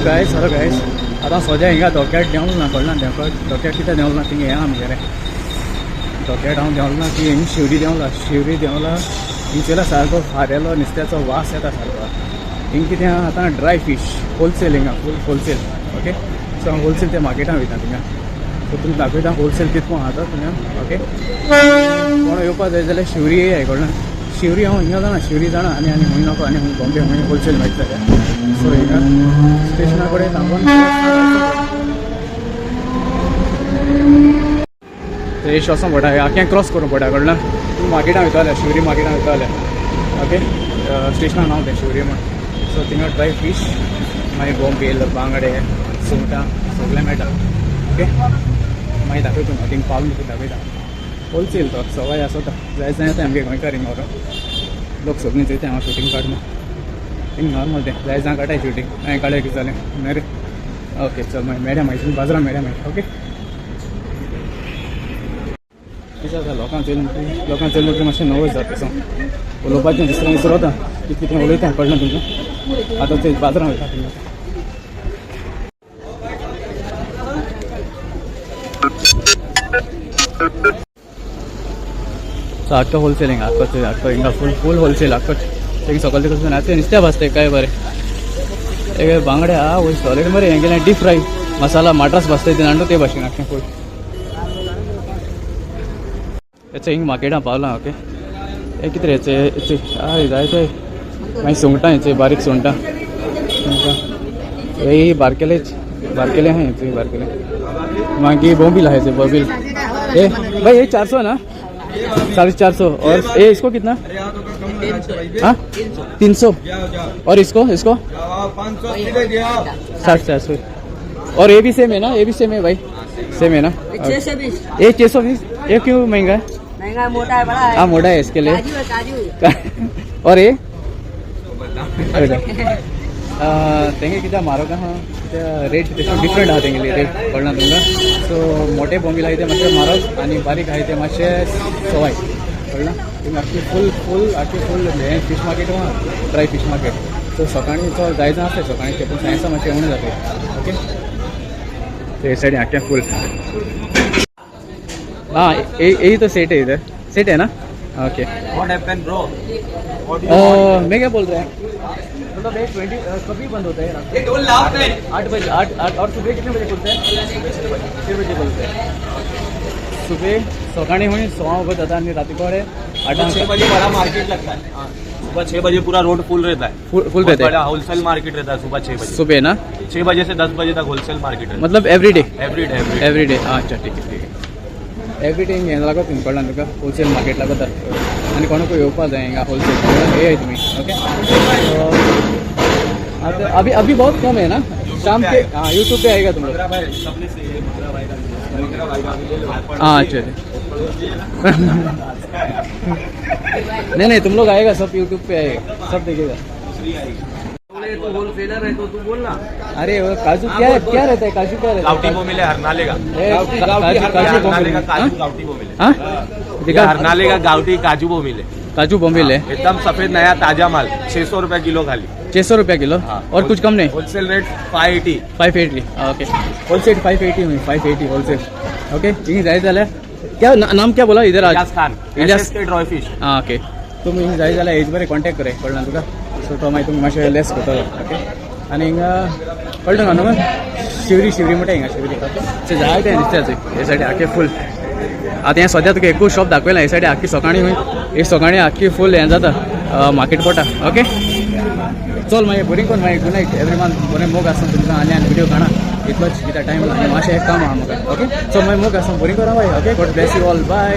Guys आता सद्या हिंगा धोक्यात देंवलो ना कळना धोक्यात कितें देंवलो ना थिंगा हें आमगेलें धोक्यात हांव देंवलो ना की हिंग शिवरी देंवला हिंगचेला सारको खारेलो नुस्त्याचो वास येता सारको हिंग कितें आतां ड्राय फीश होलसेल हिंगा फूल होलसेल ओके सो हांव होलसेल त्या मार्केटान वयता थिंगा सो तुमकां दाखयता होलसेल कितको आहा तो थिंगा ओके कोण येवपा जाय जाल्यार शिवरी येयाय कळना शिवरी हांव हिंगा जाणा शिवरी जाणा आनी हूंय नाका आनी हूंय बॉम्बे हूंय होलसेल मेळटा सो हिंगा स्टेशना कडेन सांगून तेश वचोंक पडटा आख्यां क्रॉस करूंक पडटा कळना तूं मार्केटान वयताले शिवरी मार्केटान वयताले ओके स्टेशना नांव तें शिवरी म्हण सो थिंगा ड्राय फीश मागीर बॉम्बेल बांगडे सुंगटां सगळें मेळटा ओके मागीर दाखयता तुमकां थिंगा पावलो की दाखयता होलसेल तो सवाय आसता जाय जाय तें आमगे गोंयकार हिंगा व्हरोन लोक सगळीं चोयता हांव शुटींग काडना थिंग नॉर्मल तें जाय जाय काडटाय शुटींग हांवें काडलें कितें जालें मेरे ओके चल मागीर मेळ्या मागीर बाजारान मेळ्या मागीर ओके कितें जाता लोकांक चोयलें म्हणटकीर मातशें नवज जाता तसो उलोवपाचें दुसरें विसरता कितें कितें उलयता कळना तुमकां आतां ते बाजारान वयता थिंगा सो आख्खो होलसेल हिंगा आख्खो हिंगा फूल होलसेल आख्खो थिंग सकयल वचून आतां नुस्तें भाजताय काय बरें एक बांगडे आहा वय सॉलिड मरे हें गेलें डीप फ्राय मसाला माड्रास भाजताय ते नांडू ते भाशेन आख्खें फूल हेचें हिंग मार्केटां पावलां ओके हे कितें हेचें हय जाय ते मागीर सुंगटां हेचें बारीक सुंगटां हे बारकेले आहाय हेचें बारकेले मागीर बॉम्बील आहा हेचें बॉम्बील ए भाई ये 400 ना 450 और ये इसको कितना हाँ 300 और इसको 500 और ये भी सेम है ना ये भी सेम है भाई सेम है ना 620 ये 620 ये क्यों महंगा है मोटा है बड़ा है हाँ मोटा है इसके लिए काजू और ये तेंगे कितें म्हारग आहा रेट डिफरंट आहा तेंगेली रेट कळना तुमकां सो मोटे बॉम्बील आहाय ते मातशे म्हारग आनी बारीक आहाय ते मातशे सवाय कळना थिंगा फूल हें फीश मार्केट आहा ड्राय फीश मार्केट सो सकाळीं तो जाय जाय आसता सकाळीं ते पूण सायंसा मातशें उणें जाता ओके ते सायडीन आख्खें फूल हाँ यही तो सेट है इधर सेट है ना ओके What happened, bro? मैं क्या बोल रहा है मतलब 20 कभी बंद होता है ये टोल लाभ है 8 बजे 8 और सुबह कितने बजे खुलते हैं 6 बजे खुलते हैं सुबह सकाळी हुई 6 बजे जाता है रात को 6 बजे बड़ा मार्केट लगता है सुबह 6 बजे पूरा रोड फुल रहता है फुल रहता है बड़ा होलसेल मार्केट रहता है सुबह 6 बजे सुबह ना 6 बजे से 10 बजे तक होलसेल मार्केट है मतलब एवरीडे एवरीडे अच्छा ठीक है एवरीडे हें लागत तुमकां कळना तुका होलसेल मार्केट लागत आनी कोणाक येवपा जाय हिंगा होलसेल ये तुमी ओके अभी बहुत कम है ना शाम के हाँ यूट्यूब पे आएगा तुम लोग हाँ अच्छा नहीं तुम लोग आएगा सब यूट्यूब पे आएगा सब देखेगा तो होलसेलर है तो तू बोल ना अरे वो काजू क्या रहता है काजू क्या रहता है गावठी बोमिले हरनाले का गावठी बोमिले हाँ हरनाले का गावठी काजू बोमिले है एकदम सफेद नया ताजा माल 600 रुपया किलो खाली 600 रुपया किलो और कुछ कम नहीं होलसेल रेट 580 ओके होलसेल 580 हुई 580 होलसेल ओके यहीं जाय जाल्यार क्या नाम क्या बोला इधर आज इलियास के ड्राय फिश हाँ ओके तुम हिंगा जाय जाल्यार हेज बरें कॉन्टेक्ट करे कळना तुका सो तो मागीर तुमी मातशें लेस करतलो ओके आनी हिंगा कळटा न्हू शिवरी म्हणटा हिंगा शिवरी ओके जाय तें नुस्त्याचें हे सायडी आख्खें फूल आतां हें सद्या तुका एकूच शॉप दाखयलां हे सायडी आख्खी सकाळीं हुंय हे सकाळीं आख्खी फूल हें जाता मार्केट पडटा ओके चल मागीर बरी कोण मागीर गुड नायट एवरीवन बरें मोग आसा तुमकां आनी व्हिडिओ काडा इतलोच कित्याक टायम आनी मातशें एक काम आहा म्हाका ओके सो मागीर मोग आसा बरी करा bye okay God bless you all bye